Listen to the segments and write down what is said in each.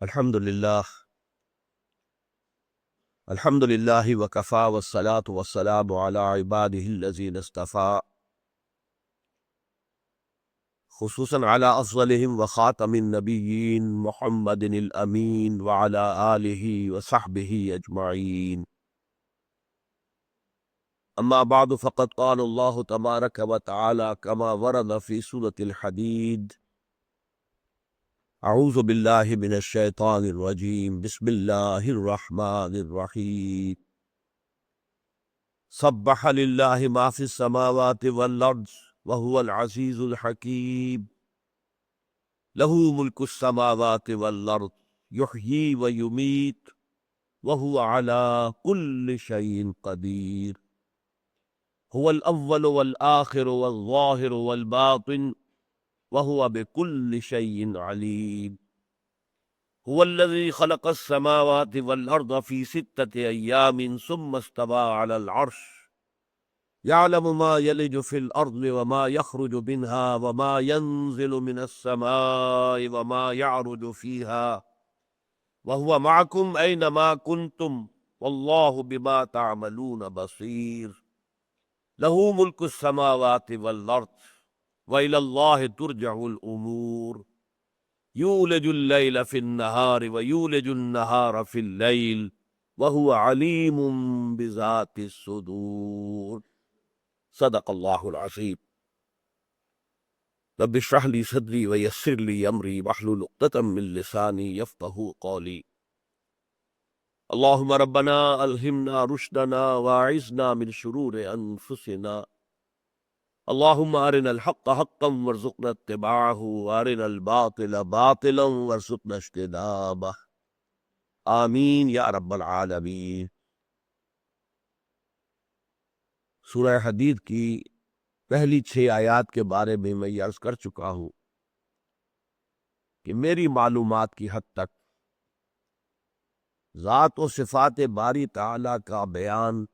الحمد للہ وکفا والصلاة والسلام علی عباده الذین اصطفیٰ، خصوصاً علی افضلهم وخاتم النبیین محمد الامین وعلی آلہ وصحبہ اجمعین. اما بعد فقد قال اللہ تبارک وتعالی کما ورد فی سورة الحدید: اعوذ باللہ من الشیطان الرجیم، بسم اللہ الرحمن الرحیم. سبح للہ ما فی السماوات والارض وهو العزیز الحکیم. لہ ملک السماوات والارض یحیی ویمیت وهو علی کل شیء قدیر. هو الاول والآخر والظاہر والباطن وهو بكل شيء عليم. هو الذي خلق السماوات والأرض في 6 أيام ثم استوى على العرش يعلم ما يلج في الأرض وما يخرج منها وما ينزل من السماء وما يعرج فيها وهو معكم أينما كنتم والله بما تعملون بصير. له ملك السماوات والأرض وإلى الله ترجع الأمور. يولج الليل في النهار ويولج النهار في الليل وهو عليم بذات الصدور. صدق الله العظيم. رب اشرح لي صدري ويسر لي أمري واحلل عقدة من لساني يفقهوا قولي. اللهم ربنا ألهمنا رشدنا واعذنا من شرور أنفسنا. اللهم أرنا الحق حقا وارزقنا اتباعه وأرنا الباطل باطلا وارزقنا اجتنابه. آمین یا رب العالمین. سورہ حدید کی پہلی 6 آیات کے بارے میں یہ عرض کر چکا ہوں کہ میری معلومات کی حد تک ذات و صفات باری تعالیٰ کا بیان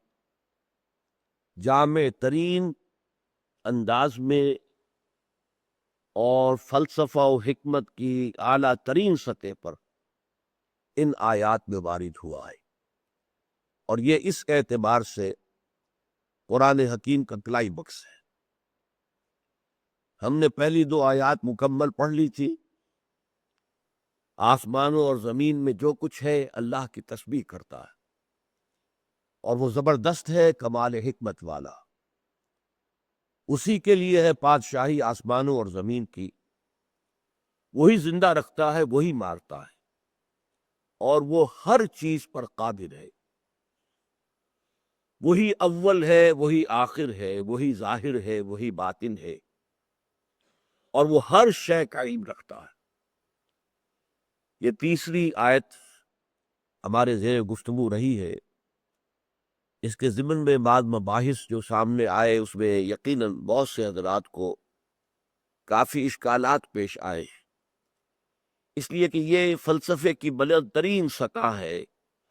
جامع ترین انداز میں اور فلسفہ و حکمت کی اعلیٰ ترین سطح پر ان آیات میں وارد ہوا ہے، اور یہ اس اعتبار سے قرآن حکیم کا کلائمیکس ہے. ہم نے پہلی 2 آیات مکمل پڑھ لی تھی. آسمانوں اور زمین میں جو کچھ ہے اللہ کی تسبیح کرتا ہے، اور وہ زبردست ہے، کمال حکمت والا. اسی کے لیے ہے بادشاہی آسمانوں اور زمین کی. وہی زندہ رکھتا ہے، وہی مارتا ہے، اور وہ ہر چیز پر قادر ہے. وہی اول ہے، وہی آخر ہے، وہی ظاہر ہے، وہی باطن ہے، اور وہ ہر شے کا علم رکھتا ہے. یہ تیسری آیت ہمارے زیر گفتگو رہی ہے. اس کے ضمن میں بعض مباحث جو سامنے آئے، اس میں یقیناً بہت سے حضرات کو کافی اشکالات پیش آئے، اس لیے کہ یہ فلسفے کی بلند ترین سطح ہے.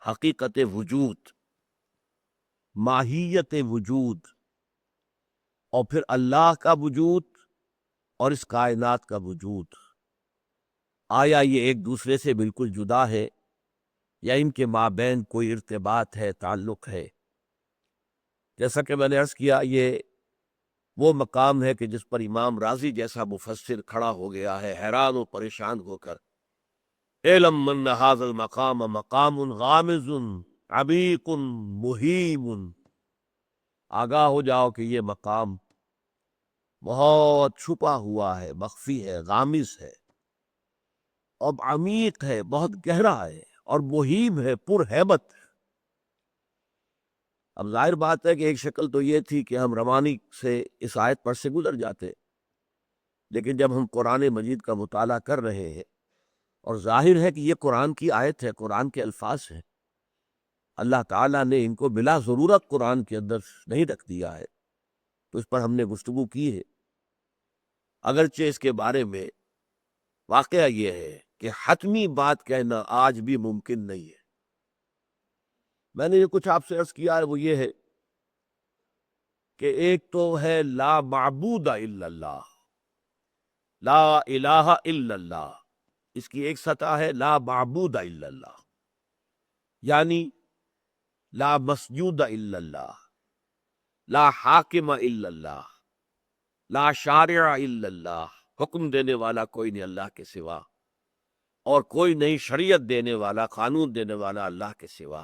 حقیقت وجود، ماہیت وجود، اور پھر اللہ کا وجود اور اس کائنات کا وجود. آیا یہ ایک دوسرے سے بالکل جدا ہے یا ان کے مابین کوئی ارتباط ہے، تعلق ہے؟ جیسا کہ میں نے عرض کیا، یہ وہ مقام ہے کہ جس پر امام رازی جیسا مفسر کھڑا ہو گیا ہے حیران و پریشان ہو کر: اعلم من ھذا المقام مقام غامض عمیق مہیم. آگاہ ہو جاؤ کہ یہ مقام بہت چھپا ہوا ہے، مخفی ہے، غامض ہے، اب عمیق ہے، بہت گہرا ہے، اور مہیم ہے، پر ہیبت. اب ظاہر بات ہے کہ ایک شکل تو یہ تھی کہ ہم روانی سے اس آیت پر سے گزر جاتے، لیکن جب ہم قرآن مجید کا مطالعہ کر رہے ہیں اور ظاہر ہے کہ یہ قرآن کی آیت ہے، قرآن کے الفاظ ہیں، اللہ تعالیٰ نے ان کو بلا ضرورت قرآن کے اندر نہیں رکھ دیا ہے، تو اس پر ہم نے گفتگو کی ہے. اگرچہ اس کے بارے میں واقعہ یہ ہے کہ حتمی بات کہنا آج بھی ممکن نہیں ہے. میں نے یہ کچھ آپ سے عرض کیا ہے، وہ یہ ہے کہ ایک تو ہے لا معبود الا اللہ، لا الہ الا اللہ. اس کی ایک سطح ہے لا معبود الا اللہ، یعنی لا مسجود الا اللہ، لا حاکم الا اللہ، لا شارع الا اللہ، حکم دینے والا کوئی نہیں اللہ کے سوا، اور کوئی نہیں شریعت دینے والا، قانون دینے والا اللہ کے سوا،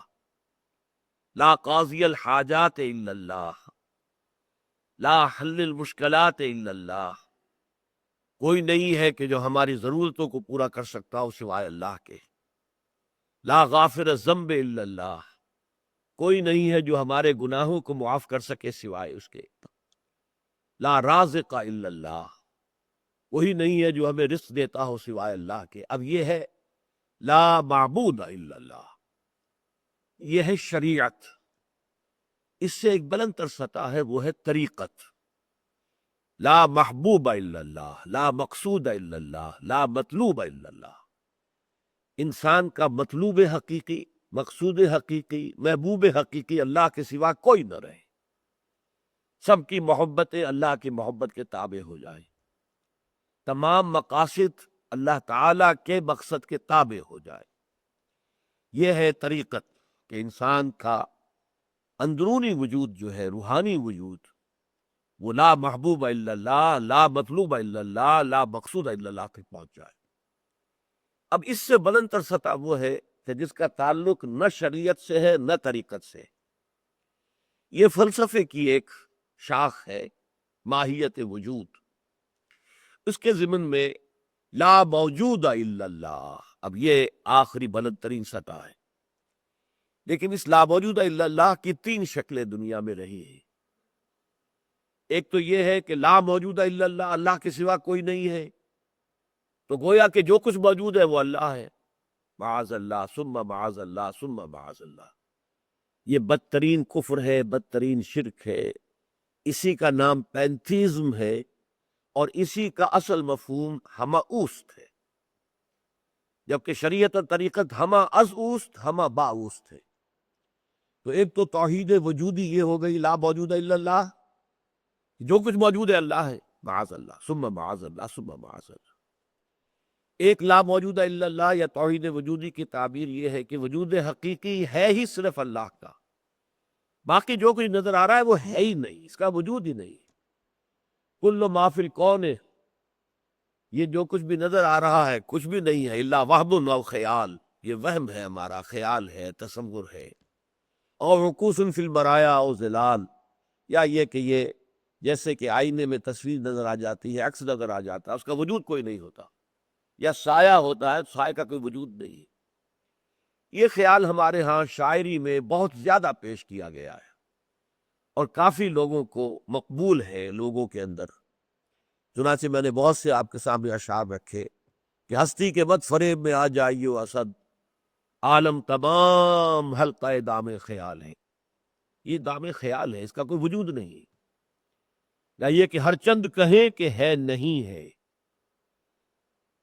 لا قاضی الحاجات الا اللہ، لا حل المشکلات الا اللہ، کوئی نہیں ہے کہ جو ہماری ضرورتوں کو پورا کر سکتا ہو سوائے اللہ کے، لا غافر الذنب الا اللہ، کوئی نہیں ہے جو ہمارے گناہوں کو معاف کر سکے سوائے اس کے، لا رازق الا اللہ، وہی نہیں ہے جو ہمیں رزق دیتا ہو سوائے اللہ کے۔ اب یہ ہے لا معبود الا اللہ، یہ ہے شریعت۔ اس سے ایک بلند تر سطح ہے، وہ ہے طریقت۔ لا محبوب الا اللہ، لا مقصود الا اللہ، لا مطلوب الا اللہ۔ انسان کا مطلوب حقیقی، مقصود حقیقی، محبوب حقیقی اللہ کے سوا کوئی نہ رہے، سب کی محبتیں اللہ کی محبت کے تابع ہو جائیں، تمام مقاصد اللہ تعالی کے مقصد کے تابع ہو جائے۔ یہ ہے طریقت کہ انسان کا اندرونی وجود جو ہے، روحانی وجود، وہ لا محبوب الا اللہ، لا مطلوب الا اللہ، لا مقصود الا اللہ تک پہنچ جائے۔ اب اس سے بلند تر سطح وہ ہے کہ جس کا تعلق نہ شریعت سے ہے نہ طریقت سے۔ یہ فلسفے کی ایک شاخ ہے، ماہیت وجود۔ اس کے ضمن میں لا موجود الا اللہ، اب یہ آخری بلند ترین سطح ہے۔ لیکن اس لا موجود الا اللہ کی تین شکلیں دنیا میں رہی ہیں۔ ایک تو یہ ہے کہ لا موجود الا اللہ، اللہ کے سوا کوئی نہیں ہے، تو گویا کہ جو کچھ موجود ہے وہ اللہ ہے، معاذ اللہ ثم معاذ اللہ ثم معاذ اللہ۔ یہ بدترین کفر ہے، بدترین شرک ہے، اسی کا نام پینتھیزم ہے، اور اسی کا اصل مفہوم ہمہ اوست ہے، جبکہ شریعت اور طریقت ہمہ از اوست، ہمہ با اوست ہے۔ تو ایک تو توحید وجودی یہ ہو گئی لا موجود الا اللہ، جو کچھ موجود ہے اللہ ہے، معاذ اللہ ثم معاذ اللہ ثم معاذ اللہ۔ ایک لا موجود الا اللہ یا توحید وجودی کی تعبیر یہ ہے کہ وجود حقیقی ہے ہی صرف اللہ کا، باقی جو کچھ نظر آ رہا ہے وہ ہے ہی نہیں، اس کا وجود ہی نہیں۔ کل ما فی الکون، یہ جو کچھ بھی نظر آ رہا ہے کچھ بھی نہیں ہے، الا وہم و خیال، یہ وہم ہے، ہمارا خیال ہے، تصور ہے، اور رکوس فی البرایا او ظلال، یا یہ کہ یہ جیسے کہ آئینے میں تصویر نظر آ جاتی ہے، عکس نظر آ جاتا ہے، اس کا وجود کوئی نہیں ہوتا، یا سایہ ہوتا ہے، سایہ کا کوئی وجود نہیں ہے۔ یہ خیال ہمارے ہاں شاعری میں بہت زیادہ پیش کیا گیا ہے، اور کافی لوگوں کو مقبول ہے لوگوں کے اندر۔ چنانچہ میں نے بہت سے آپ کے سامنے اشعار رکھے کہ ہستی کے مت فریب میں آ جائیو اسد، عالم تمام حلقہ دام خیال ہے۔ یہ دام خیال ہے، اس کا کوئی وجود نہیں، یا یہ کہ ہر چند کہیں کہ ہے نہیں ہے،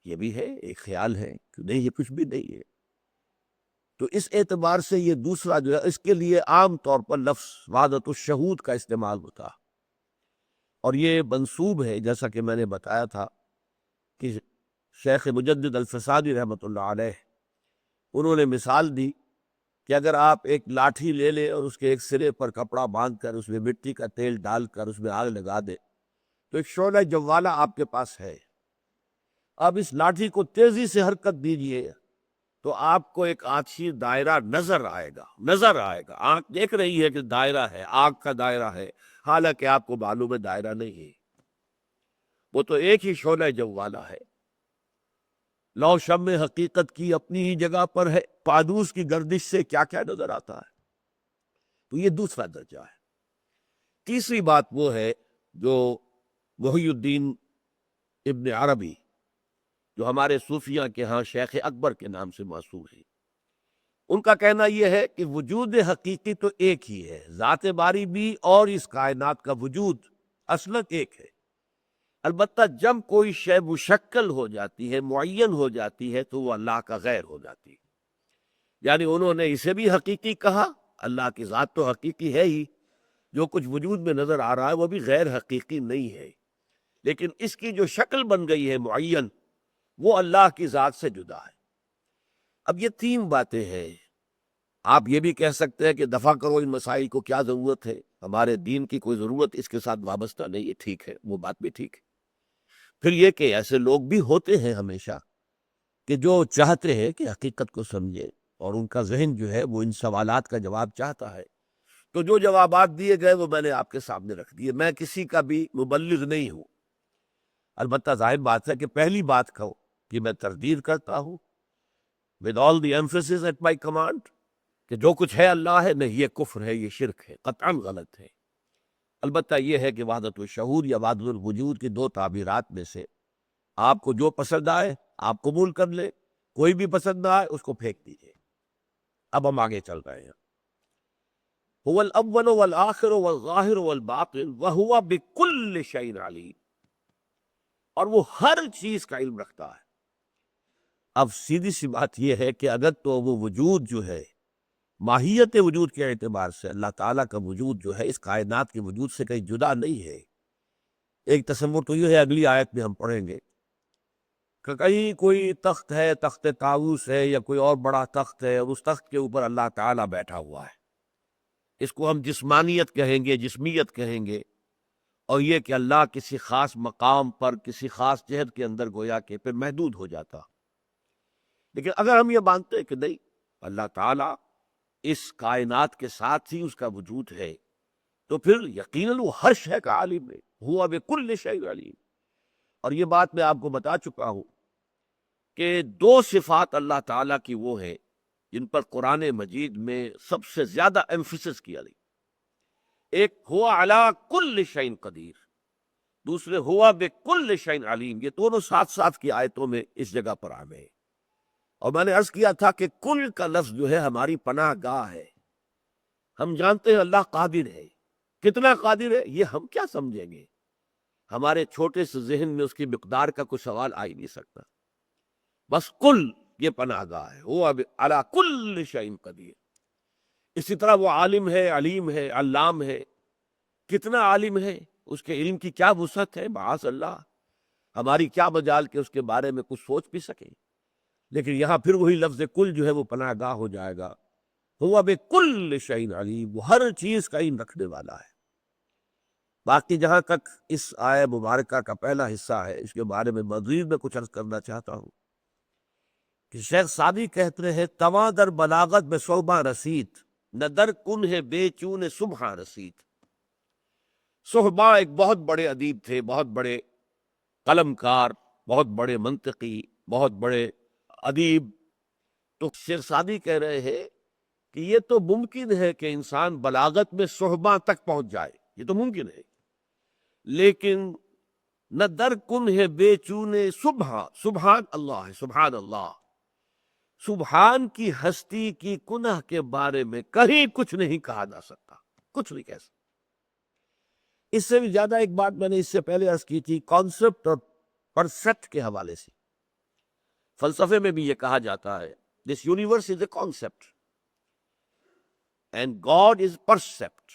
یہ بھی ہے، ایک خیال ہے کہ نہیں، یہ کچھ بھی نہیں ہے۔ تو اس اعتبار سے یہ دوسرا جو ہے، اس کے لیے عام طور پر لفظ وحدت الشہود کا استعمال ہوتا، اور یہ منسوب ہے، جیسا کہ میں نے بتایا تھا کہ شیخ مجدد الفسادی رحمۃ اللہ علیہ، انہوں نے مثال دی کہ اگر آپ ایک لاٹھی لے لیں اور اس کے ایک سرے پر کپڑا باندھ کر اس میں مٹی کا تیل ڈال کر اس میں آگ لگا دیں تو ایک شعلہ جوالہ آپ کے پاس ہے۔ اب اس لاٹھی کو تیزی سے حرکت دیجئے تو آپ کو ایک آتشی دائرہ نظر آئے گا، آنکھ دیکھ رہی ہے کہ دائرہ ہے، آگ کا دائرہ ہے، حالانکہ آپ کو معلوم ہے دائرہ نہیں ہے، وہ تو ایک ہی شعلہ جوالہ ہے۔ لو شمع حقیقت کی اپنی ہی جگہ پر ہے، پادوس کی گردش سے کیا کیا نظر آتا ہے۔ تو یہ دوسرا درجہ ہے۔ تیسری بات وہ ہے جو محی الدین ابن عربی، جو ہمارے صوفیہ کے ہاں شیخ اکبر کے نام سے موسوم ہے، ان کا کہنا یہ ہے کہ وجود حقیقی تو ایک ہی ہے، ذات باری بھی اور اس کائنات کا وجود اصلاً ایک ہے، البتہ جب کوئی شے مشکل ہو جاتی ہے، معین ہو جاتی ہے، تو وہ اللہ کا غیر ہو جاتی ہے۔ یعنی انہوں نے اسے بھی حقیقی کہا، اللہ کی ذات تو حقیقی ہے ہی، جو کچھ وجود میں نظر آ رہا ہے وہ بھی غیر حقیقی نہیں ہے، لیکن اس کی جو شکل بن گئی ہے معین، وہ اللہ کی ذات سے جدا ہے۔ اب یہ تین باتیں ہیں۔ آپ یہ بھی کہہ سکتے ہیں کہ دفع کرو ان مسائل کو، کیا ضرورت ہے، ہمارے دین کی کوئی ضرورت اس کے ساتھ وابستہ نہیں ہے، ٹھیک ہے، وہ بات بھی ٹھیک ہے۔ پھر یہ کہ ایسے لوگ بھی ہوتے ہیں ہمیشہ کہ جو چاہتے ہیں کہ حقیقت کو سمجھے، اور ان کا ذہن جو ہے وہ ان سوالات کا جواب چاہتا ہے، تو جو جوابات دیے گئے وہ میں نے آپ کے سامنے رکھ دیے۔ میں کسی کا بھی مبلغ نہیں ہوں، البتہ ظاہر بات ہے کہ پہلی بات کہو کہ میں تردید کرتا ہوں with all the emphasis at my command کہ جو کچھ ہے اللہ ہے، نہیں، یہ کفر ہے، یہ شرک ہے، قطعاً غلط ہے۔ البتہ یہ ہے کہ وحدت الشعور یا وحدت الوجود کی دو تعبیرات میں سے آپ کو جو پسند آئے آپ قبول کر لیں، کوئی بھی پسند نہ آئے اس کو پھینک دیجیے۔ اب ہم آگے چل رہے ہیں۔ هو الاول والآخر والظاہر والباطن وهو بكل شيء علیم، اور وہ ہر چیز کا علم رکھتا ہے۔ اب سیدھی سی بات یہ ہے کہ اگر تو وہ وجود جو ہے ماہیت وجود کے اعتبار سے اللہ تعالیٰ کا وجود جو ہے اس کائنات کے وجود سے کہیں جدا نہیں ہے۔ ایک تصور تو یہ ہے، اگلی آیت میں ہم پڑھیں گے کہ کہیں کوئی تخت ہے، تخت طاؤس ہے یا کوئی اور بڑا تخت ہے، اور اس تخت کے اوپر اللہ تعالیٰ بیٹھا ہوا ہے۔ اس کو ہم جسمانیت کہیں گے، جسمیت کہیں گے، اور یہ کہ اللہ کسی خاص مقام پر کسی خاص جہت کے اندر گویا کہ پھر محدود ہو جاتا۔ لیکن اگر ہم یہ مانتے ہیں کہ نہیں، اللہ تعالیٰ اس کائنات کے ساتھ ہی اس کا وجود ہے، تو پھر یقیناً وہ ہر شے کا عالم ہے، ہوا بکل شیء علیم۔ اور یہ بات میں آپ کو بتا چکا ہوں کہ دو صفات اللہ تعالیٰ کی وہ ہیں جن پر قرآن مجید میں سب سے زیادہ ایمفسس کیا گیا۔ ایک ہوا علی کل شیء قدیر، دوسرے ہوا بکل شیء علیم۔ یہ دونوں ساتھ ساتھ کی آیتوں میں اس جگہ پر آ گئے۔ اور میں نے عرض کیا تھا کہ کل کا لفظ جو ہے ہماری پناہ گاہ ہے۔ ہم جانتے ہیں اللہ قادر ہے، کتنا قادر ہے یہ ہم کیا سمجھیں گے، ہمارے چھوٹے سے ذہن میں اس کی مقدار کا کوئی سوال آ ہی نہیں سکتا۔ بس کل یہ پناہ گاہ ہے، وہ اب علی کل شیء قدیر۔ اسی طرح وہ عالم ہے، علیم ہے، علام ہے۔ کتنا عالم ہے، اس کے علم کی کیا وسعت ہے، معاذ اللہ، ہماری کیا مجال کہ اس کے بارے میں کچھ سوچ بھی سکیں۔ لیکن یہاں پھر وہی لفظ کل جو ہے وہ پناہ گاہ ہو جائے گا۔ ہوا بکل شیء علیم، وہ ہر چیز کا علم رکھنے والا ہے۔ باقی جہاں تک اس آیہ مبارکہ کا پہلا حصہ ہے، اس کے بارے میں مزید میں کچھ عرض کرنا چاہتا ہوں کہ شیخ سعدی کہتے ہیں تواں در بلاغت میں صوبہ رسید، نہ در کنہ بے چون صبح رسید۔ صحبہ ایک بہت بڑے ادیب تھے، بہت بڑے قلم کار، بہت بڑے منطقی، بہت بڑے ادیب۔ تو شیخ سعدی کہہ رہے ہیں کہ یہ تو ممکن ہے کہ انسان بلاغت میں صحبہ تک پہنچ جائے، یہ تو ممکن ہے، لیکن نہ در کنہ بے چون صبح، سبحان اللہ ہے، سبحان اللہ، سبحان کی ہستی کی کنہ کے بارے میں کہیں کچھ نہیں کہا جا سکتا، کچھ نہیں کہہ سکتا۔ اس سے بھی زیادہ ایک بات میں نے اس سے پہلے عرض کی تھی، کانسیپٹ اور پرسیپٹ کے حوالے سے۔ فلسفے میں بھی یہ کہا جاتا ہے this universe is a concept and God is percept.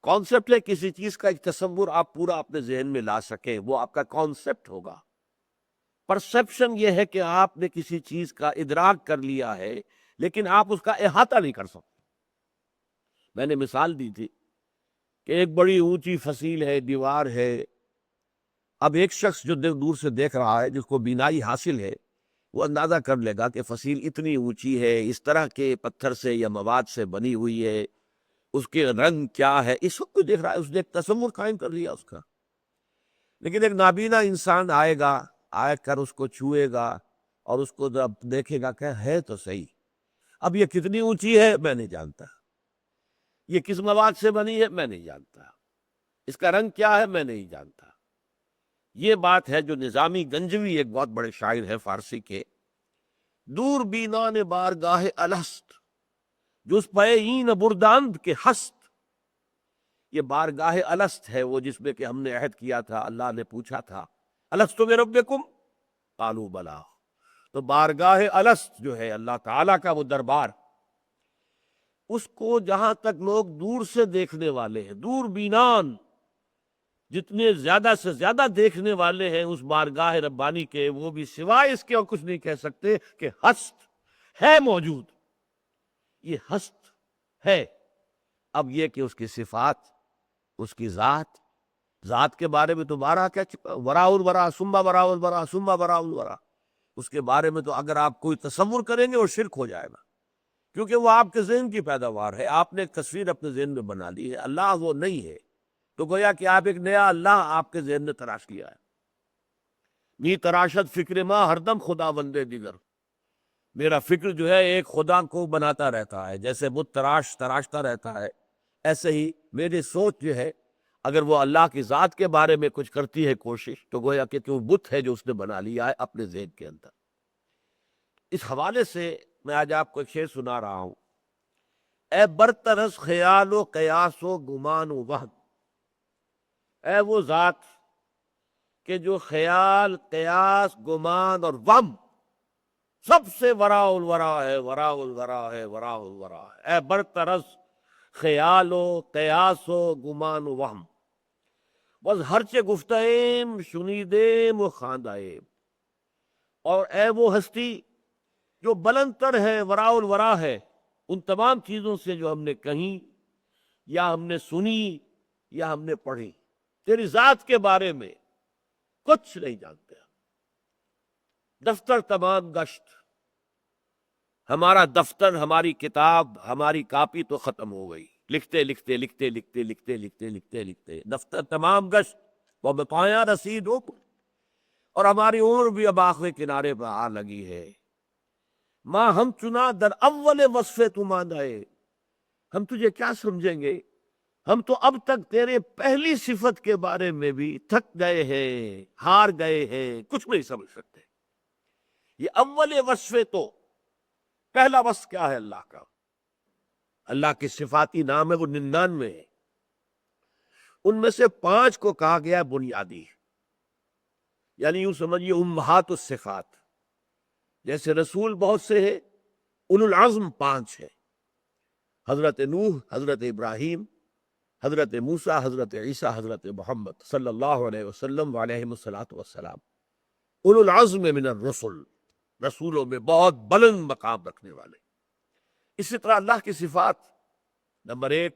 Concept ہے کسی چیز کا ایک تصور آپ پورا اپنے ذہن میں لا سکیں، وہ آپ کا کانسیپٹ ہوگا۔ پرسیپشن یہ ہے کہ آپ نے کسی چیز کا ادراک کر لیا ہے لیکن آپ اس کا احاطہ نہیں کر سکتے۔ میں نے مثال دی تھی کہ ایک بڑی اونچی فصیل ہے، دیوار ہے، اب ایک شخص جو دور سے دیکھ رہا ہے، جس کو بینائی حاصل ہے، وہ اندازہ کر لے گا کہ فصیل اتنی اونچی ہے، اس طرح کے پتھر سے یا مواد سے بنی ہوئی ہے، اس کے رنگ کیا ہے، اس وقت کوئی دیکھ رہا ہے، اس نے ایک تصور قائم کر لیا اس کا۔ لیکن ایک نابینا انسان آئے گا، آ کر اس کو چھوئے گا اور اس کو جب دیکھے گا کہ ہے تو صحیح، اب یہ کتنی اونچی ہے میں نہیں جانتا، یہ کس مواد سے بنی ہے میں نہیں جانتا، اس کا رنگ کیا ہے میں نہیں جانتا۔ یہ بات ہے جو نظامی گنجوی ایک بہت بڑے شاعر ہے فارسی کے، دور بینان بارگاہ الست جس پہ این برداند کے ہست۔ یہ بارگاہ الست ہے، وہ جس میں کہ ہم نے عہد کیا تھا، اللہ نے پوچھا تھا الست بربکم قالوا بلا۔ تو بارگاہ الست جو ہے اللہ تعالیٰ کا وہ دربار، اس کو جہاں تک لوگ دور سے دیکھنے والے ہیں، دور بینان، جتنے زیادہ سے زیادہ دیکھنے والے ہیں اس بارگاہ ربانی کے، وہ بھی سوائے اس کے اور کچھ نہیں کہہ سکتے کہ ہست ہے موجود، یہ ہست ہے۔ اب یہ کہ اس کی صفات، اس کی ذات کے بارے میں تو بارہ کہہ چکا، وراء الورا ثم وراء الورا ثم وراء الورا، اس کے بارے میں تو اگر آپ کوئی تصور کریں گے وہ شرک ہو جائے گا، کیونکہ وہ آپ کے ذہن کی پیداوار ہے، آپ نے ایک تصویر اپنے ذہن میں بنا لی ہے، اللہ وہ نہیں ہے، تو گویا کہ آپ ایک نیا اللہ آپ کے ذہن میں تراش کیا ہے۔ نی تراشت فکر ماں ہر دم خدا بندے دیگر، میرا فکر جو ہے ایک خدا کو بناتا رہتا ہے، جیسے بت تراشتا رہتا ہے، ایسے ہی میری سوچ جو ہے اگر وہ اللہ کی ذات کے بارے میں کچھ کرتی ہے کوشش، تو گویا کہ وہ بت ہے جو اس نے بنا لیا ہے اپنے ذہن کے اندر۔ اس حوالے سے میں آج آپ کو ایک شعر سنا رہا ہوں: اے برطرز خیال و قیاس و گمان و وہم، اے وہ ذات کہ جو خیال، قیاس، گمان اور وہم سب سے وراء الورا ہے، وراء الورا ہے، وراء الورا ہے۔ اے برطرز خیال و قیاس و گمان و وہم، بس ہرچے گفتیم شنیدیم و خواندائیم، اور اے وہ ہستی جو بلند تر ہے، وراء الورا ہے، ان تمام چیزوں سے جو ہم نے کہیں یا ہم نے سنی یا ہم نے پڑھی، تیری ذات کے بارے میں کچھ نہیں جانتے۔ دفتر تمام گشت، ہمارا دفتر، ہماری کتاب، ہماری کاپی تو ختم ہو گئی، لکھتے لکھتے لکھتے لکھتے لکھتے لکھتے لکھتے لکھتے دفتر تمام گشت وہ بپایا رسید ہو، اور ہماری عمر بھی اب آخر کنارے پر آ لگی ہے۔ ماں ہم چنا در اول وصف تمہارے، ہم تجھے کیا سمجھیں گے، ہم تو اب تک تیرے پہلی صفت کے بارے میں بھی تھک گئے ہیں، ہار گئے ہیں، کچھ نہیں سمجھ سکتے۔ یہ اول وصف، تو پہلا وصف کیا ہے اللہ کا؟ اللہ کے صفاتی نام ہے وہ 99 ہے، ان میں سے 5 کو کہا گیا ہے بنیادی، یعنی یوں سمجھیے امہات الصفات۔ جیسے رسول بہت سے ہیں، اولو العزم 5 ہے، حضرت نوح، حضرت ابراہیم، حضرت موسیٰ، حضرت عیسیٰ، حضرت محمد صلی اللہ علیہ وسلم وعلیہم الصلاۃ والسلام، اولو العزم من الرسل، رسولوں میں بہت بلند مقام رکھنے والے۔ اسی طرح اللہ کی صفات، نمبر 1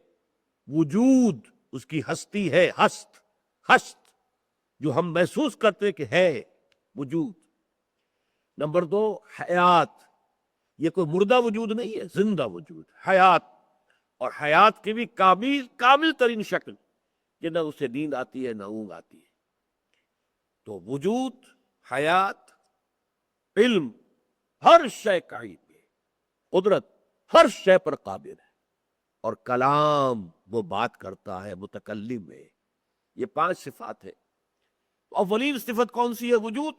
وجود، اس کی ہستی ہے، ہست جو ہم محسوس کرتے کہ ہے وجود۔ نمبر 2 حیات، یہ کوئی مردہ وجود نہیں ہے، زندہ وجود، حیات، اور حیات کی بھی کامل ترین شکل کہ نہ اسے نیند آتی ہے نہ اونگ آتی ہے۔ تو وجود، حیات، علم، ہر شے قائم ہے، قدرت ہر شے پر قابل ہے، اور کلام، وہ بات کرتا ہے، متکلم ہے۔ یہ 5 صفات ہے۔ اولین صفت کون سی ہے؟ وجود۔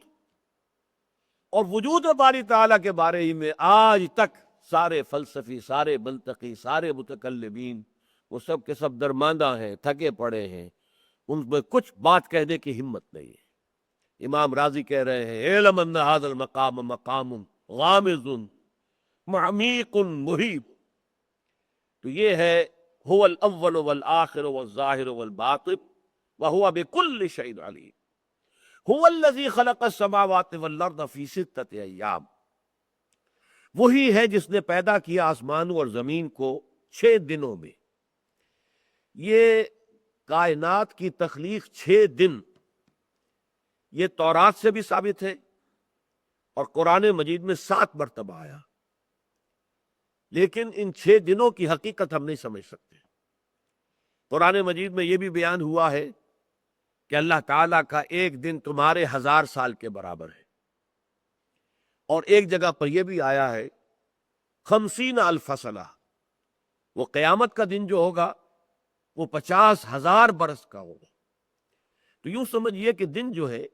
اور وجود باری تعالیٰ کے بارے ہی میں آج تک سارے فلسفی، سارے منطقی، سارے متکلمین، وہ سب کے سب درماندہ ہیں، تھکے پڑے ہیں، ان میں کچھ بات کہنے کی ہمت نہیں ہے۔ امام راضی کہہ رہے ہیں: اعلم ان ھذا المقام مقام غامض معمیق محیب، تو یہ ہے هو الاول والآخر والظاہر والباطن وهو بكل شيء علیم، هو الذي خلق السماوات والارض في 6 ایام، وہی ہے جس نے پیدا کیا آسمانوں اور زمین کو 6 دنوں میں۔ یہ کائنات کی تخلیق 6 دن، یہ تورات سے بھی ثابت ہے اور قرآن مجید میں 7 مرتبہ آیا، لیکن ان 6 دنوں کی حقیقت ہم نہیں سمجھ سکتے۔ قرآن مجید میں یہ بھی بیان ہوا ہے کہ اللہ تعالیٰ کا ایک دن تمہارے 1000 سال کے برابر ہے، اور ایک جگہ پر یہ بھی آیا ہے 50,000 سنہ، وہ قیامت کا دن جو ہوگا وہ 50,000 برس کا ہوگا۔ تو یوں سمجھیے کہ دن جو ہے،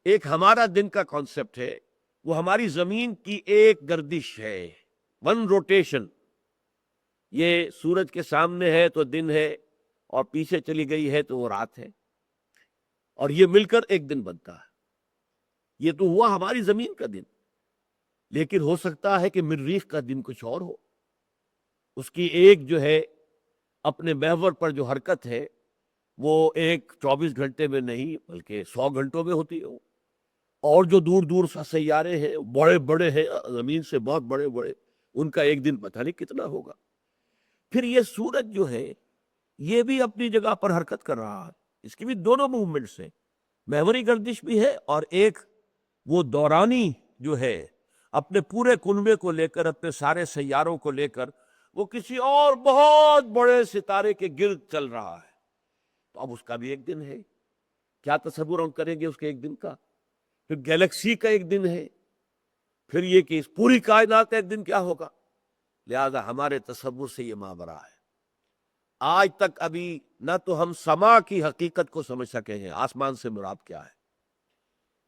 ایک ہمارا دن کا کانسیپٹ ہے، وہ ہماری زمین کی ایک گردش ہے، 1 روٹیشن۔ یہ سورج کے سامنے ہے تو دن ہے، اور پیچھے چلی گئی ہے تو وہ رات ہے، اور یہ مل کر ایک دن بنتا ہے۔ یہ تو ہوا ہماری زمین کا دن، لیکن ہو سکتا ہے کہ مریخ کا دن کچھ اور ہو، اس کی ایک جو ہے اپنے محور پر جو حرکت ہے وہ ایک 24 گھنٹے میں نہیں بلکہ 100 گھنٹوں میں ہوتی ہے. اور جو دور دور سیارے ہیں بڑے بڑے ہیں، زمین سے بہت بڑے بڑے، ان کا ایک دن پتہ نہیں کتنا ہوگا. پھر یہ سورج جو ہے یہ بھی اپنی جگہ پر حرکت کر رہا ہے، اس کی بھی دونوں موومنٹس ہیں، محوری گردش بھی ہے اور ایک وہ دورانی جو ہے اپنے پورے کنبے کو لے کر، اپنے سارے سیاروں کو لے کر وہ کسی اور بہت بڑے ستارے کے گرد چل رہا ہے. تو اب اس کا بھی ایک دن ہے. کیا تصور ہم کریں گے اس کے ایک دن کا؟ پھر گیلیکسی کا ایک دن ہے، پھر یہ کہ اس پوری کائنات کا ایک دن کیا ہوگا. لہذا ہمارے تصور سے یہ ماورا ہے. آج تک ابھی نہ تو ہم سما کی حقیقت کو سمجھ سکے ہیں، آسمان سے مراد کیا ہے.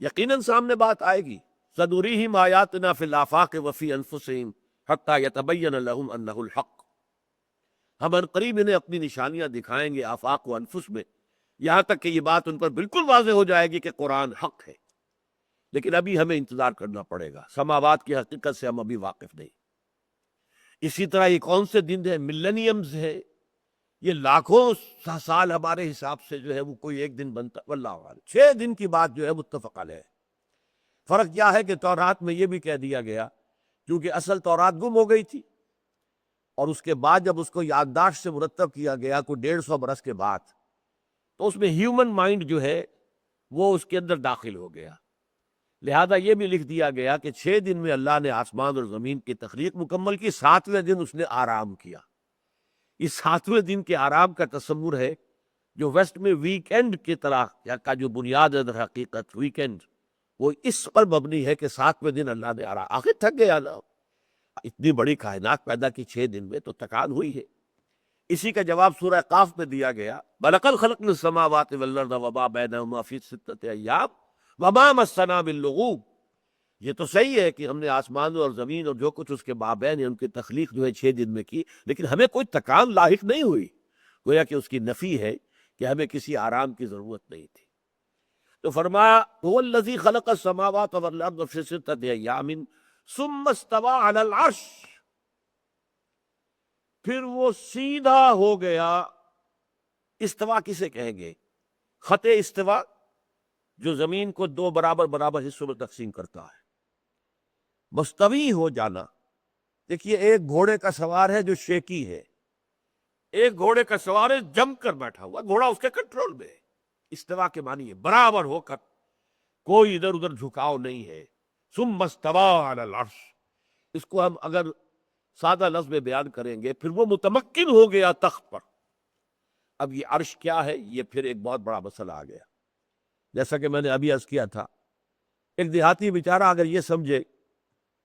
یقیناً سامنے بات آئے گی. سنریہم آیاتنا فی الآفاق وفی انفسہم حتی یتبین لہم انہ الحق. ہم عنقریب انہیں اپنی نشانیاں دکھائیں گے آفاق و انفس میں، یہاں تک کہ یہ بات ان پر بالکل واضح ہو جائے گی کہ قرآن حق ہے. لیکن ابھی ہمیں انتظار کرنا پڑے گا، سماوات کی حقیقت سے ہم ابھی واقف نہیں. اسی طرح یہ کون سے دن ہے؟ ملینیمز ہے، یہ لاکھوں سال ہمارے حساب سے جو ہے وہ کوئی ایک دن بنتا. واللہ اعلم 6 دن کی بات جو ہے متفق علیہ ہے. فرق کیا ہے کہ تورات میں یہ بھی کہہ دیا گیا، کیونکہ اصل تورات گم ہو گئی تھی، اور اس کے بعد جب اس کو یادداشت سے مرتب کیا گیا کوئی 150 برس کے بعد، تو اس میں ہیومن مائنڈ جو ہے وہ اس کے اندر داخل ہو گیا. لہذا یہ بھی لکھ دیا گیا کہ 6 دن میں اللہ نے آسمان اور زمین کی تخلیق مکمل کی، 7ویں دن اس نے آرام کیا. اس 7ویں دن کے آرام کا تصور ہے جو ویسٹ میں ویکینڈ کی طرح یا کا جو بنیاد ہے در حقیقت ویکینڈ، وہ اس پر مبنی ہے کہ 7ویں دن اللہ نے آرام. آخر تھک گیا نا، اتنی بڑی کائنات پیدا کی 6 دن میں تو تکان ہوئی ہے. اسی کا جواب سورہ قاف میں دیا گیا، وَلَقَدْ خَلَقْنَا السَّمَاوَاتِ وَالْأَرْضَ وَمَا بَيْنَهُمَا فِي 6 أَيَّامٍ وَمَا مَسَّنَا بِاللُّغُوبِ. یہ تو صحیح ہے کہ ہم نے آسمان اور زمین اور جو کچھ اس کے مابین ہے ان کی تخلیق جو ہے 6 دن میں کی، لیکن ہمیں کوئی تکان لاحق نہیں ہوئی. گویا کہ اس کی نفی ہے کہ ہمیں کسی آرام کی ضرورت نہیں تھی. تو فرمایا هو الذی خلق السماوات والارض فی 6 ایام ثم استوى علی العرش. پھر وہ سیدھا ہو گیا. استوا کسے کہیں گے؟ خط استوا جو زمین کو 2 برابر برابر حصوں میں تقسیم کرتا ہے. مستوی ہو جانا. دیکھیے ایک گھوڑے کا سوار ہے جو شیکی ہے، ایک گھوڑے کا سوار ہے جم کر بیٹھا ہوا، گھوڑا اس کے کنٹرول میں ہے. استوا کے معنی ہے برابر ہو کر، کوئی ادھر ادھر جھکاؤ نہیں ہے. ثم استوى علی العرش، اس کو ہم اگر سادہ لفظ میں بیان کریں گے، پھر وہ متمکن ہو گیا تخت پر. اب یہ عرش کیا ہے؟ یہ پھر ایک بہت بڑا مسئلہ آ گیا. جیسا کہ میں نے ابھی عرض کیا تھا، ایک دیہاتی بیچارہ اگر یہ سمجھے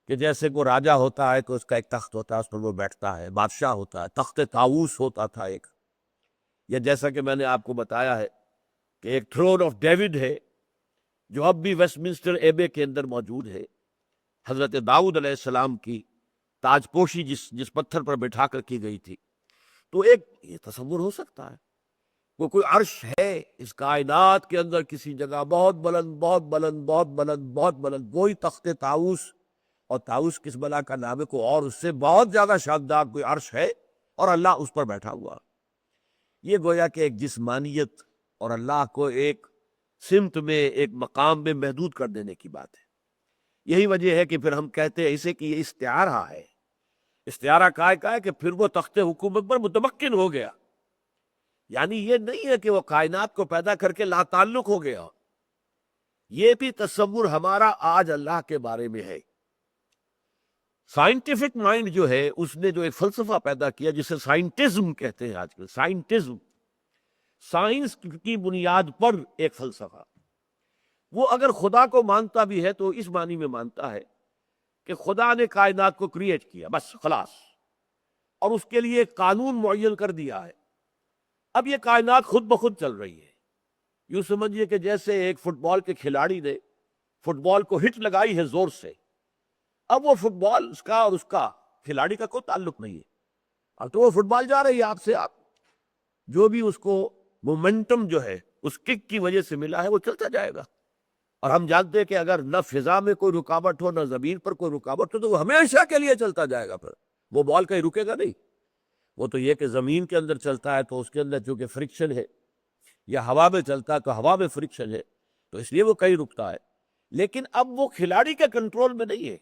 کہ جیسے کوئی راجا ہوتا ہے تو اس کا ایک تخت ہوتا ہے، اس پر وہ بیٹھتا ہے، بادشاہ ہوتا ہے، تخت طاؤس ہوتا تھا ایک، یا جیسا کہ میں نے آپ کو بتایا ہے کہ ایک تھرون آف ڈیوڈ ہے جو اب بھی ویسٹ منسٹر ایبے کے اندر موجود ہے. حضرت داؤد علیہ السلام کی تاج پوشی جس پتھر پر بٹھا کر کی گئی تھی. تو ایک یہ تصور ہو سکتا ہے وہ کوئی عرش ہے اس کائنات کے اندر کسی جگہ بہت بلند بہت بلند بہت بلند بہت بلند، وہی تخت طاؤس، اور طاؤس کس بلا کا نام ہے، کوئی اور اس سے بہت زیادہ شاندار کوئی عرش ہے اور اللہ اس پر بیٹھا ہوا. یہ گویا کہ ایک جسمانیت اور اللہ کو ایک سمت میں ایک مقام میں محدود کر دینے کی بات ہے. یہی وجہ ہے کہ پھر ہم کہتے ہیں اسے کہ یہ استعارہ ہے. استعارہ کا ہے کہ پھر وہ تخت حکومت پر متمکن ہو گیا. یعنی یہ نہیں ہے کہ وہ کائنات کو پیدا کر کے لا تعلق ہو گیا. یہ بھی تصور ہمارا آج اللہ کے بارے میں ہے. سائنٹیفک مائنڈ جو ہے اس نے جو ایک فلسفہ پیدا کیا جسے سائنٹزم کہتے ہیں آج کل، سائنٹزم، سائنس کی بنیاد پر ایک فلسفہ. وہ اگر خدا کو مانتا بھی ہے تو اس معنی میں مانتا ہے کہ خدا نے کائنات کو کریٹ کیا بس خلاص، اور اس کے لیے ایک قانون معین کر دیا ہے. اب یہ کائنات خود بخود چل رہی ہے. یوں سمجھیے کہ جیسے ایک فٹ بال کے کھلاڑی نے فٹ بال کو ہٹ لگائی ہے زور سے، اب وہ فٹ بال اس کا اور اس کا کھلاڑی کا کوئی تعلق نہیں ہے. اب تو وہ فٹ بال جا رہی ہے آپ سے، آپ جو بھی اس کو مومنٹم جو ہے اس کک کی وجہ سے ملا ہے وہ چلتا جائے گا. اور ہم جانتے ہیں کہ اگر نہ فضا میں کوئی رکاوٹ ہو نہ زمین پر کوئی رکاوٹ ہو تو وہ ہمیشہ کے لیے چلتا جائے گا. پھر وہ بال کہیں رکے گا نہیں. وہ تو یہ کہ زمین کے اندر چلتا ہے تو اس کے اندر چونکہ فرکشن ہے یا ہوا میں چلتا ہے تو ہوا میں فرکشن ہے تو اس لیے وہ کہیں رکتا ہے، لیکن اب وہ کھلاڑی کے کنٹرول میں نہیں ہے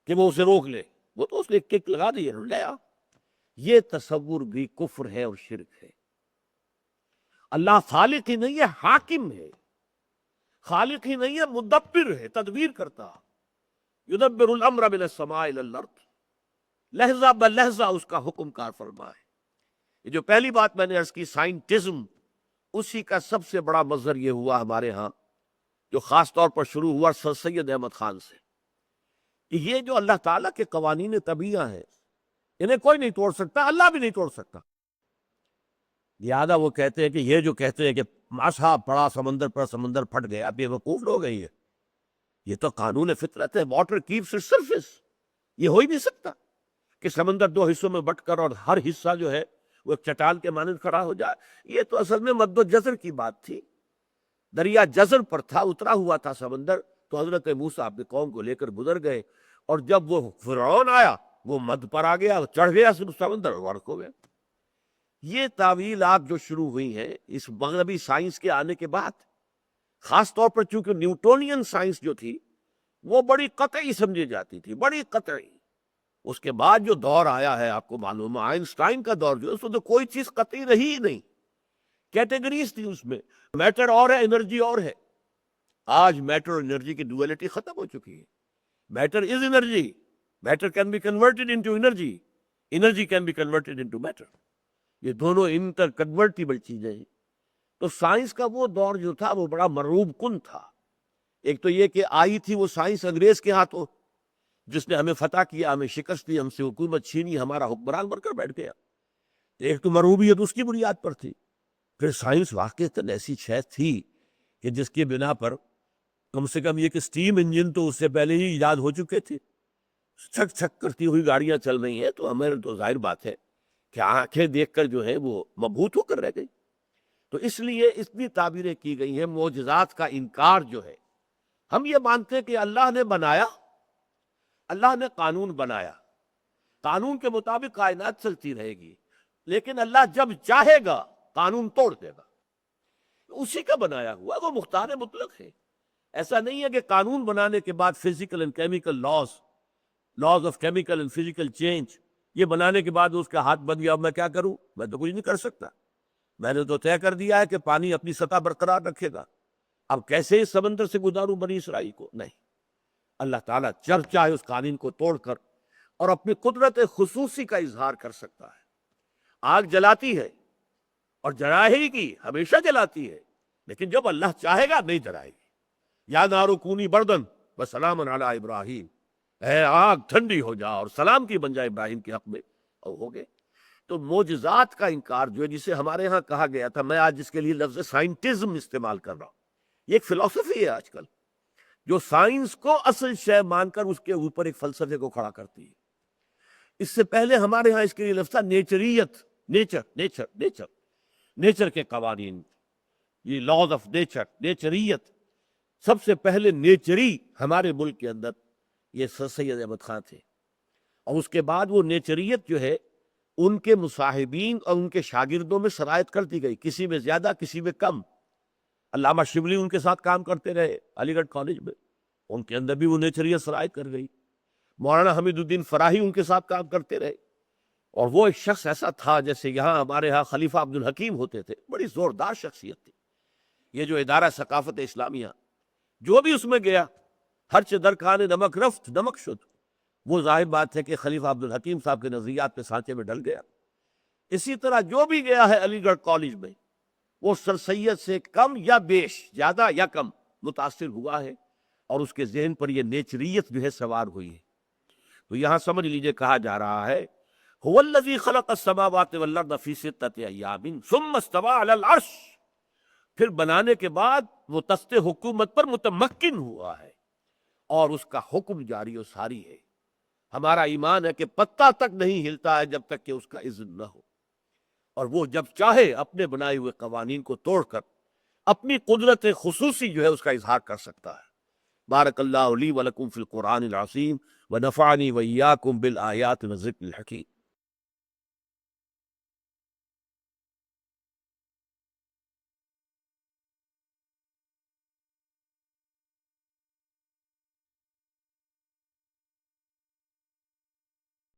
کہ وہ اسے روک لے، وہ تو اس نے کک لگا دی ہے لے آ۔ یہ تصور بھی کفر ہے اور شرک ہے۔ اللہ خالق ہی نہیں ہے، حاکم ہے، خالق ہی نہیں ہے، مدبر ہے، تدبیر کرتا، یدبر الامر من السماء الى الارض، لہجہ بلہجہ اس کا حکم کار فرما ہے۔ یہ جو پہلی بات میں نے عرض کی سائنٹزم، اسی کا سب سے بڑا مظہر یہ ہوا ہمارے ہاں، جو خاص طور پر شروع ہوا سر سید احمد خان سے، کہ یہ جو اللہ تعالیٰ کے قوانین طبیعہ ہیں انہیں کوئی نہیں توڑ سکتا، اللہ بھی نہیں توڑ سکتا۔ لہٰذا وہ کہتے ہیں کہ یہ جو کہتے ہیں کہ ماشا پڑا سمندر پر سمندر پھٹ گیا، اب یہ وقوف ہو گئی ہے، یہ تو قانون فطرت ہے، واٹر کیپس اٹس سرفیس، یہ ہو ہی نہیں سکتا کہ سمندر دو حصوں میں بٹ کر اور ہر حصہ جو ہے وہ ایک چٹان کے مانند کھڑا ہو جائے۔ یہ تو اصل میں مد و جزر کی بات تھی، دریا جزر پر تھا، اترا ہوا تھا سمندر، تو حضرت موسیٰ اپنی قوم کو لے کر گزر گئے، اور جب وہ فرعون آیا وہ مد پر آ گیا، چڑھ گیا سمندر، غرق ہو گیا۔ یہ تعویلات جو شروع ہوئی ہیں اس مغربی سائنس کے آنے کے بعد، خاص طور پر چونکہ نیوٹونین سائنس جو تھی وہ بڑی قطعی سمجھی جاتی تھی، بڑی قطعی۔ اس کے بعد جو دور آیا ہے آپ کو معلوم ہے، آئنسٹائن کا دور جو ہے اس میں تو کوئی چیز قطعی رہی ہی نہیں، کیٹیگریز تھی اس میں، میٹر اور ہے، انرجی اور ہے۔ آج میٹر اور انرجی کی ڈویلٹی ختم ہو چکی ہے۔ Matter is energy, matter can be converted into energy, energy can be converted into matter, یہ دونوں انٹر کنورٹیبل چیزیں ہیں۔ تو سائنس کا وہ دور جو تھا وہ بڑا مرعوب کن تھا۔ ایک تو یہ کہ آئی تھی وہ سائنس انگریز کے ہاتھوں، جس نے ہمیں فتح کیا، ہمیں شکست دی، ہم سے حکومت چھینی، ہمارا حکمران بن کر بیٹھ گیا۔ ایک تو مرعوبیت اس کی بنیاد پر تھی۔ پھر سائنس واقعتاً ایسی شے تھی کہ جس کی بنا پر کم سے کم یہ کہ اسٹیم انجن تو اس سے پہلے ہی ایجاد ہو چکے تھے، چھک چھک کرتی ہوئی گاڑیاں چل رہی ہیں، تو ہمیں تو ظاہر بات ہے کہ آنکھیں دیکھ کر جو ہے وہ مبہوت ہو کر رہ گئی۔ تو اس لیے اتنی تعبیریں کی گئی ہیں، معجزات کا انکار جو ہے، ہم یہ مانتے ہیں کہ اللہ نے بنایا، اللہ نے قانون بنایا، قانون کے مطابق کائنات چلتی رہے گی، لیکن اللہ جب چاہے گا قانون توڑ دے گا، اسی کا بنایا ہوا، وہ مختار مطلق ہے۔ ایسا نہیں ہے کہ قانون بنانے کے بعد physical and chemical laws of chemical and physical change, یہ بنانے کے بعد اس کا ہاتھ بن گیا، اب میں کیا کروں، میں تو کچھ نہیں کر سکتا، میں نے تو طے کر دیا ہے کہ پانی اپنی سطح برقرار رکھے گا، اب کیسے اس سمندر سے گزاروں بنی اسرائیل کو؟ نہیں، اللہ تعالیٰ جب چاہے اس قانون کو توڑ کر اور اپنی قدرت خصوصی کا اظہار کر سکتا ہے۔ آگ جلاتی ہے اور جلائے گی، ہمیشہ جلاتی ہے، لیکن جب اللہ چاہے گا نہیں جلائے گی۔ یا نارو کونی بردن وسلام علی ابراہیم، اے آگ ٹھنڈی ہو جا اور سلام کی بن جائے ابراہیم کے حق میں، اور ہو گئے۔ تو معجزات کا انکار جو ہے، جسے ہمارے ہاں کہا گیا تھا، میں آج جس کے لیے لفظ سائنٹزم استعمال کر رہا ہوں، یہ ایک فلسفی ہے آج کل، جو سائنس کو اصل شے مان کر اس کے اوپر ایک فلسفے کو کھڑا کرتی ہے۔ اس سے پہلے ہمارے ہاں اس کے لیے لفظ تھا نیچریت، نیچر کے قوانین، یہ لاز آف نیچر، نیچریت۔ سب سے پہلے نیچری ہمارے ملک کے اندر یہ سر سید احمد خان تھے، اور اس کے بعد وہ نیچریت جو ہے ان کے مصاحبین اور ان کے شاگردوں میں شرائط کر دی گئی، کسی میں زیادہ کسی میں کم۔ علامہ شبلی ان کے ساتھ کام کرتے رہے علی گڑھ کالج میں، ان کے اندر بھی وہ نیچریت شرائط کر گئی۔ مولانا حمید الدین فراہی ان کے ساتھ کام کرتے رہے، اور وہ ایک شخص ایسا تھا جیسے یہاں ہمارے ہاں خلیفہ عبد الحکیم ہوتے تھے، بڑی زوردار شخصیت تھی۔ یہ جو ادارہ ثقافت اسلامیہ جو بھی اس میں گیا، ہر چہ در کھان نمک رفت نمک شد، وہ ظاہر بات ہے کہ خلیفہ عبد الحکیم صاحب کے نظریات کے سانچے میں ڈل گیا۔ اسی طرح جو بھی گیا ہے علی گڑھ کالج میں، وہ سر سید سے کم یا بیش، زیادہ یا کم متاثر ہوا ہے، اور اس کے ذہن پر یہ نیچریت جو ہے سوار ہوئی ہے۔ تو یہاں سمجھ لیجئے کہا جا رہا ہے هو الذی خلق السماوات والارض فی ستۃ ایام ثم استوى علی العرش، پھر بنانے کے بعد وہ تخت حکومت پر متمکن ہوا ہے اور اس کا حکم جاری و ساری ہے۔ ہمارا ایمان ہے کہ پتہ تک نہیں ہلتا ہے جب تک کہ اس کا اذن نہ ہو، اور وہ جب چاہے اپنے بنائے ہوئے قوانین کو توڑ کر اپنی قدرت خصوصی جو ہے اس کا اظہار کر سکتا ہے۔ بارک اللہ لی ولکم فی القرآن العظیم ونفعنی وإیاکم بالآیات والذکر الحکیم۔